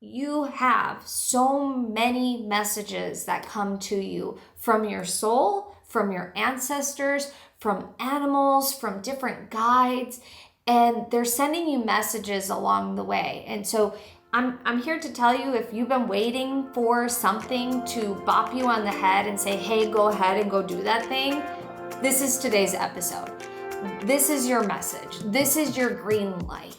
You have so many messages that come to you from your soul, from your ancestors, from animals, from different guides, and they're sending you messages along the way. And so I'm here to tell you, if you've been waiting for something to bop you on the head and say, hey, go ahead and go do that thing, this is today's episode. This is your message. This is your green light.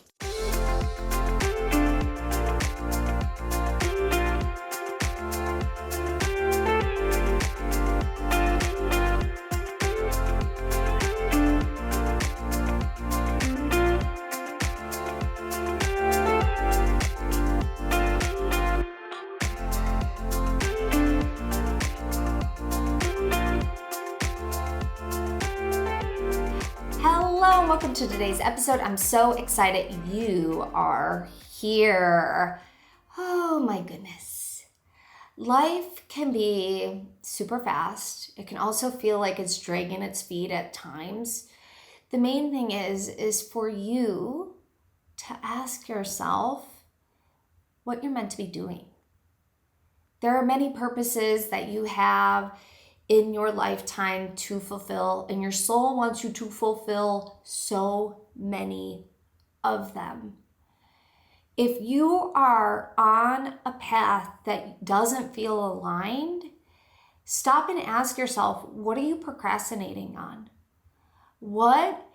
Hello and welcome to today's episode. I'm so excited you are here. Oh my goodness. Life can be super fast. It can also feel like it's dragging its feet at times. The main thing is for you to ask yourself what you're meant to be doing. There are many purposes that you have in your lifetime to fulfill, and your soul wants you to fulfill so many of them. If you are on a path that doesn't feel aligned, stop and ask yourself, what are you procrastinating on? What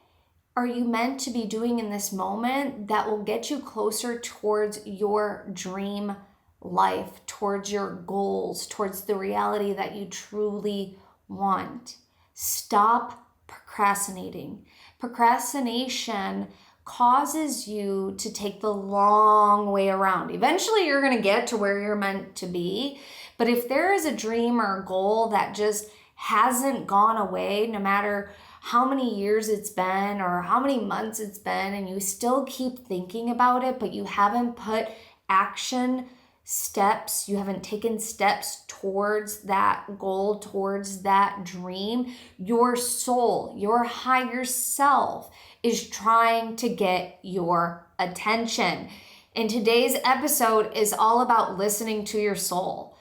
are you meant to be doing in this moment that will get you closer towards your dream life, towards your goals, towards the reality that you truly want? Stop procrastinating. Procrastination causes you to take the long way around. Eventually, you're going to get to where you're meant to be. But if there is a dream or a goal that just hasn't gone away, no matter how many years it's been or how many months it's been, and you still keep thinking about it, but you haven't put action steps, you haven't taken steps towards that goal, towards that dream, your soul, your higher self is trying to get your attention. And today's episode is all about listening to your soul.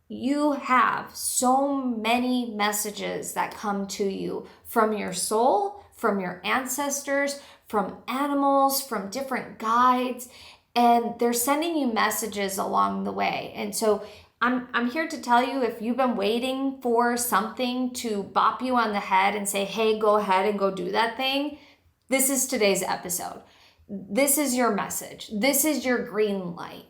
You have so many messages that come to you from your soul, from your ancestors, from animals, from different guides, and they're sending you messages along the way. And so I'm here to tell you, if you've been waiting for something to bop you on the head and say, hey, go ahead and go do that thing, this is today's episode. This is your message. This is your green light.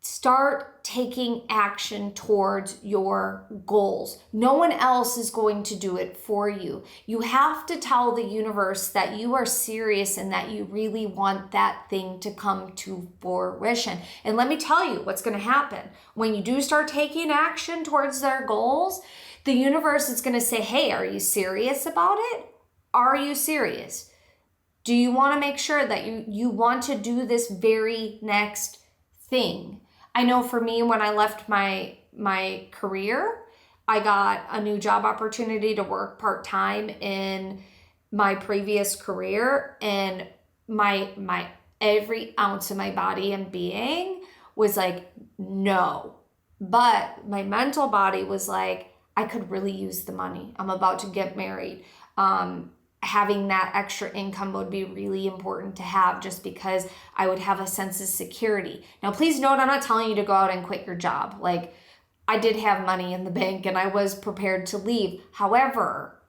Start taking action towards your goals. No one else is going to do it for you. You have to tell the universe that you are serious and that you really want that thing to come to fruition. And let me tell you what's going to happen. When you do start taking action towards their goals, the universe is going to say, hey, are you serious about it? Are you serious? Do you want to make sure that you want to do this very next thing? I know for me, when I left my career, I got a new job opportunity to work part-time in my previous career, and my every ounce of my body and being was like, no. But my mental body was like, I could really use the money. I'm about to get married. Having that extra income would be really important to have, just because I would have a sense of security. Now, please note, I'm not telling you to go out and quit your job. I did have money in the bank and I was prepared to leave. However,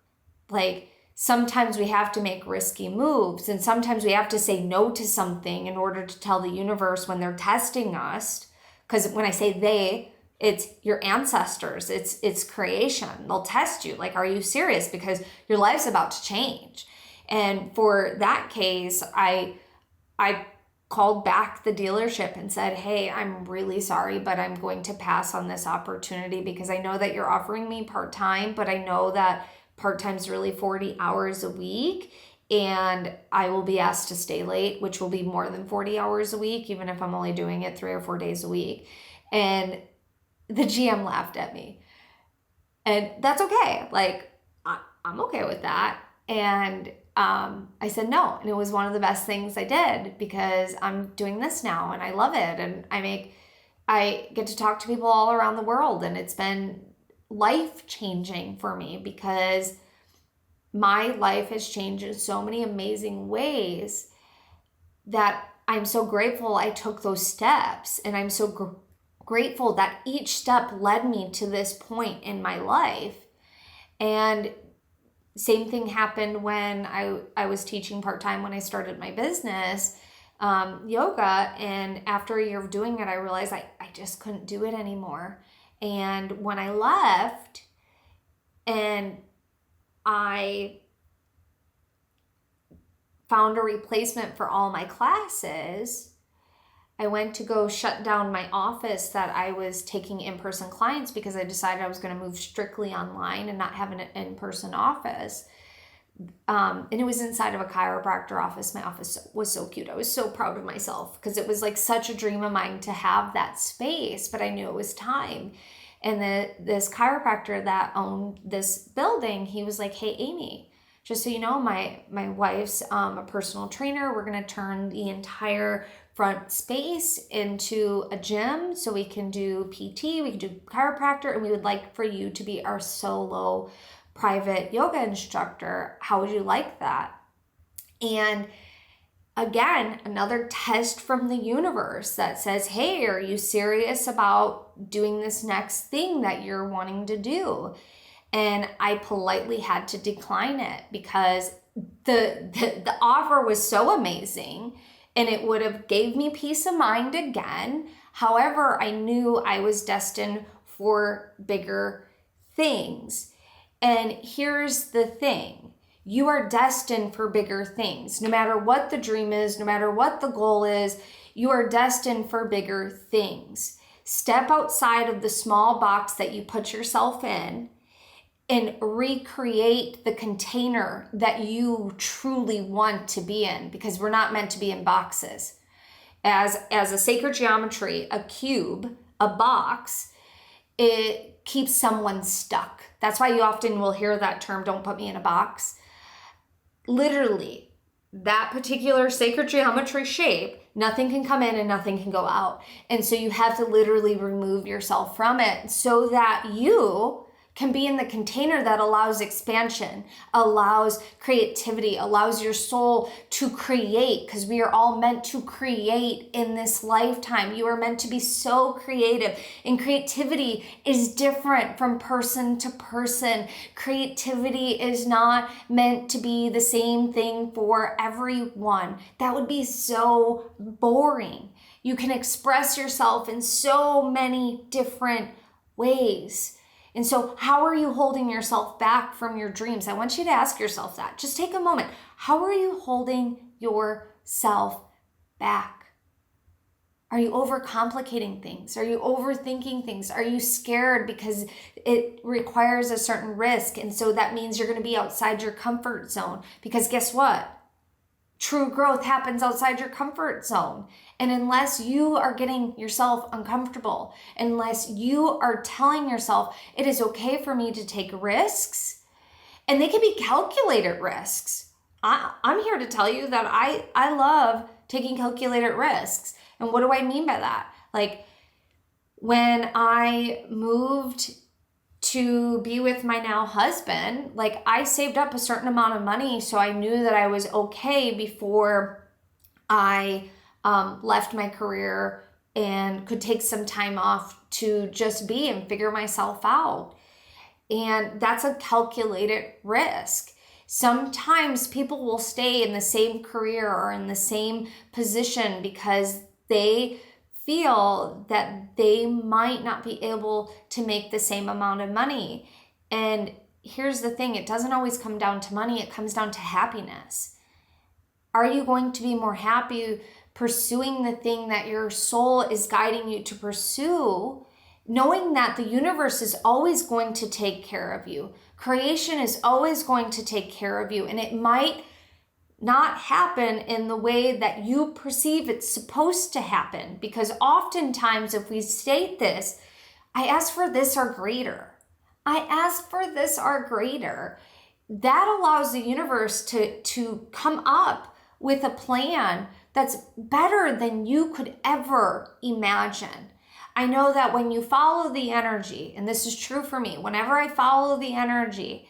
sometimes we have to make risky moves, and sometimes we have to say no to something in order to tell the universe when they're testing us. Because when I say they, it's your ancestors, it's creation. They'll test you. Are you serious? Because your life's about to change. And for that case, I called back the dealership and said, hey, I'm really sorry, but I'm going to pass on this opportunity, because I know that you're offering me part-time, but I know that part-time is really 40 hours a week, and I will be asked to stay late, which will be more than 40 hours a week, even if I'm only doing it 3 or 4 days a week. And the GM laughed at me, and that's okay. I'm okay with that. And I said no. And it was one of the best things I did because I'm doing this now and I love it. And I get to talk to people all around the world, and it's been life-changing for me because my life has changed in so many amazing ways that I'm so grateful I took those steps. And I'm so grateful that each step led me to this point in my life. And same thing happened when I was teaching part-time when I started my business, yoga. And after a year of doing it, I realized I just couldn't do it anymore. And when I left and I found a replacement for all my classes, I went to go shut down my office that I was taking in-person clients because I decided I was going to move strictly online and not have an in-person office. And it was inside of a chiropractor office. My office was so cute. I was so proud of myself because it was like such a dream of mine to have that space, but I knew it was time. And this chiropractor that owned this building, he was like, "Hey, Amy, just so you know, my wife's a personal trainer. We're going to turn the entire front space into a gym so we can do PT, we can do chiropractor, and we would like for you to be our solo private yoga instructor. How would you like that?" And again, another test from the universe that says, "Hey, are you serious about doing this next thing that you're wanting to do?" And I politely had to decline it because the offer was so amazing and it would have gave me peace of mind again. However, I knew I was destined for bigger things. And here's the thing. You are destined for bigger things. No matter what the dream is, no matter what the goal is, you are destined for bigger things. Step outside of the small box that you put yourself in and recreate the container that you truly want to be in, because we're not meant to be in boxes. As a sacred geometry, a cube, a box, it keeps someone stuck. That's why you often will hear that term, "Don't put me in a box." Literally, that particular sacred geometry shape, nothing can come in and nothing can go out. And so you have to literally remove yourself from it so that you can be in the container that allows expansion, allows creativity, allows your soul to create, because we are all meant to create in this lifetime. You are meant to be so creative, and creativity is different from person to person. Creativity is not meant to be the same thing for everyone. That would be so boring. You can express yourself in so many different ways. And so how are you holding yourself back from your dreams? I want you to ask yourself that. Just take a moment. How are you holding yourself back? Are you overcomplicating things? Are you overthinking things? Are you scared because it requires a certain risk? And so that means you're going to be outside your comfort zone. Because guess what? True growth happens outside your comfort zone. And unless you are getting yourself uncomfortable, unless you are telling yourself it is okay for me to take risks, and they can be calculated risks. I'm here to tell you that I love taking calculated risks. And what do I mean by that? Like when I moved to be with my now husband, like I saved up a certain amount of money so I knew that I was okay before I left my career and could take some time off to just be and figure myself out. And that's a calculated risk. Sometimes people will stay in the same career or in the same position because they feel that they might not be able to make the same amount of money. And here's the thing, it doesn't always come down to money, it comes down to happiness. Are you going to be more happy pursuing the thing that your soul is guiding you to pursue, knowing that the universe is always going to take care of you? Creation is always going to take care of you, and it might not happen in the way that you perceive it's supposed to happen. Because oftentimes if we state this, I ask for this or greater. I ask for this or greater. that allows the universe to come up with a plan that's better than you could ever imagine. I know that when you follow the energy, and this is true for me, whenever I follow the energy,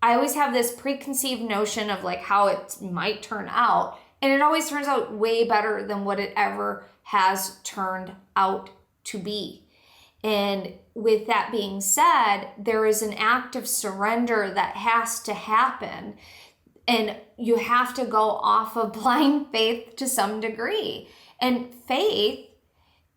I always have this preconceived notion of like how it might turn out, and it always turns out way better than what it ever has turned out to be. And with that being said, there is an act of surrender that has to happen. And you have to go off of blind faith to some degree. And faith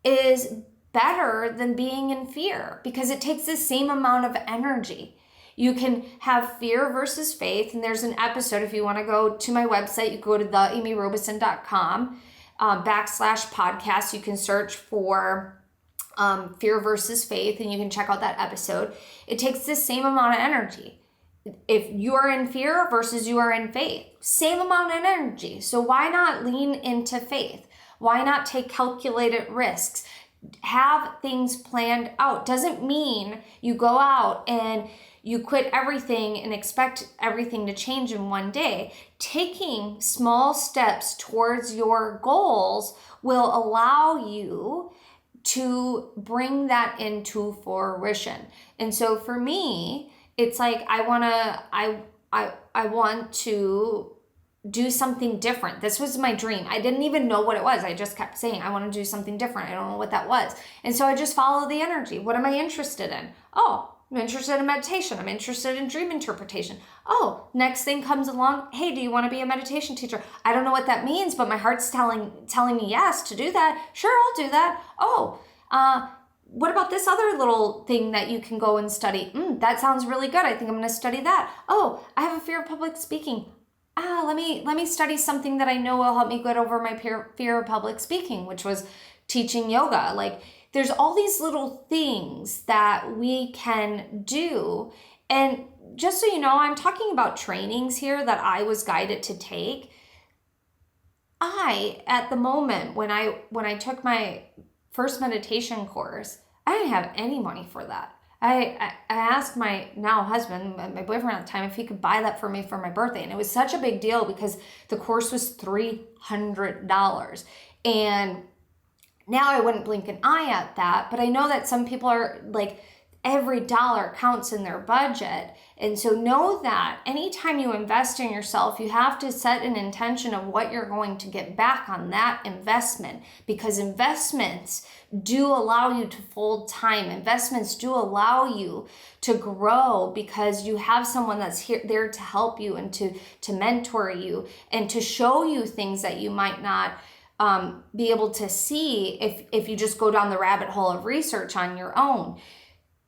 is better than being in fear because it takes the same amount of energy. You can have fear versus faith. And there's an episode, if you want to go to my website, you go to theamyrobeson.com /podcast. You can search for fear versus faith, and you can check out that episode. It takes the same amount of energy. If you are in fear versus you are in faith, same amount of energy. So why not lean into faith? Why not take calculated risks? Have things planned out. Doesn't mean you go out and you quit everything and expect everything to change in one day. Taking small steps towards your goals will allow you to bring that into fruition. And so for me, it's like I want to do something different. This was my dream. I didn't even know what it was. I just kept saying, I want to do something different. I don't know what that was. And so I just follow the energy. What am I interested in? Oh, I'm interested in meditation. I'm interested in dream interpretation. Oh, next thing comes along. Hey, do you want to be a meditation teacher? I don't know what that means, but my heart's telling me yes to do that. Sure, I'll do that. Oh, what about this other little thing that you can go and study? That sounds really good. I think I'm going to study that. Oh, I have a fear of public speaking. Let me study something that I know will help me get over my fear of public speaking, which was teaching yoga. Like, there's all these little things that we can do. And just so you know, I'm talking about trainings here that I was guided to take. At the moment, when I took my first meditation course, I didn't have any money for that. I asked my now husband, my boyfriend at the time, if he could buy that for me for my birthday. And it was such a big deal because the course was $300. And now I wouldn't blink an eye at that, but I know that some people are like, every dollar counts in their budget. And so know that anytime you invest in yourself, you have to set an intention of what you're going to get back on that investment, because investments do allow you to fold time. Investments do allow you to grow because you have someone that's there to help you and to mentor you and to show you things that you might not be able to see if you just go down the rabbit hole of research on your own.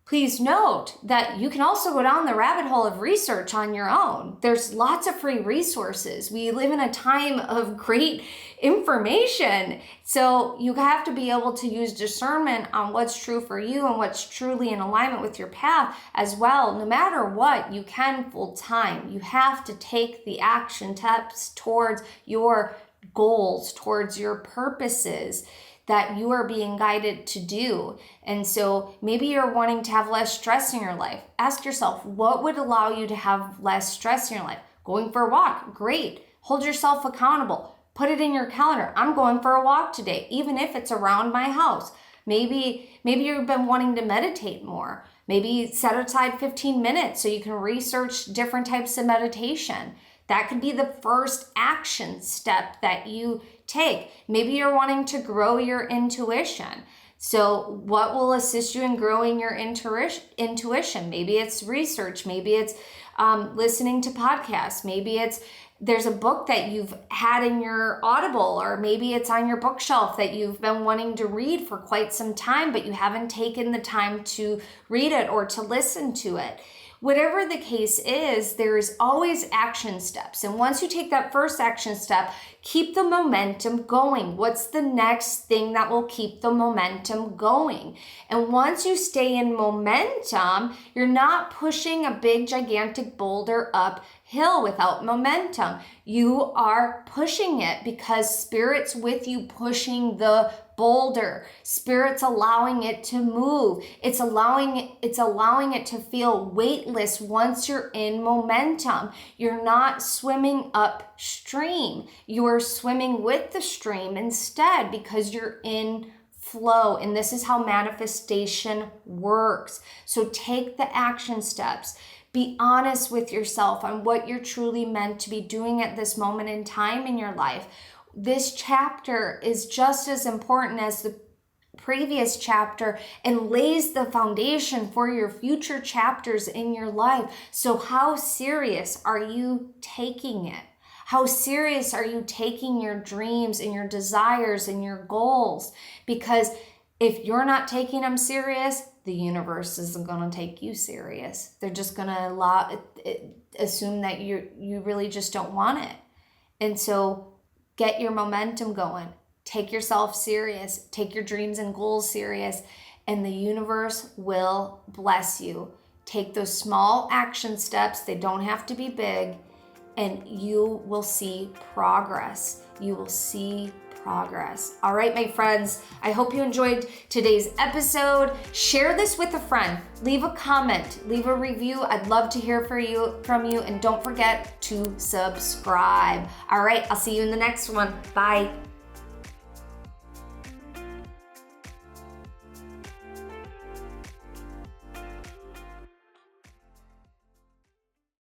Please note that you can also go down the rabbit hole of research on your own. There's lots of free resources. We live in a time of great information. So you have to be able to use discernment on what's true for you and what's truly in alignment with your path as well. No matter what, you can full time. You have to take the action steps towards your goals, towards your purposes that you are being guided to do. And so maybe you're wanting to have less stress in your life. Ask yourself, what would allow you to have less stress in your life? Going for a walk, great. Hold yourself accountable. Put it in your calendar. I'm going for a walk today, even if it's around my house. Maybe you've been wanting to meditate more. Maybe set aside 15 minutes so you can research different types of meditation. That could be the first action step that you take. Maybe you're wanting to grow your intuition. So what will assist you in growing your intuition? Maybe it's research. Maybe it's listening to podcasts. Maybe there's a book that you've had in your Audible, or maybe it's on your bookshelf that you've been wanting to read for quite some time, but you haven't taken the time to read it or to listen to it. Whatever the case is, there is always action steps. And once you take that first action step, keep the momentum going. What's the next thing that will keep the momentum going? And once you stay in momentum, you're not pushing a big, gigantic boulder up hill without momentum. You are pushing it because Spirit's with you pushing the boulder. Spirit's allowing it to move. It's allowing it to feel weightless once you're in momentum. You're not swimming upstream. You are swimming with the stream instead because you're in flow. And this is how manifestation works. So take the action steps. Be honest with yourself on what you're truly meant to be doing at this moment in time in your life. This chapter is just as important as the previous chapter and lays the foundation for your future chapters in your life. So how serious are you taking it? How serious are you taking your dreams and your desires and your goals? Because if you're not taking them serious, the universe isn't going to take you serious. They're just going to assume that you really just don't want it. And so get your momentum going. Take yourself serious. Take your dreams and goals serious. And the universe will bless you. Take those small action steps. They don't have to be big. And you will see progress. You will see progress. All right, my friends, I hope you enjoyed today's episode. Share this with a friend. Leave a comment, leave a review. I'd love to hear from you, and don't forget to subscribe. All right, I'll see you in the next one. Bye.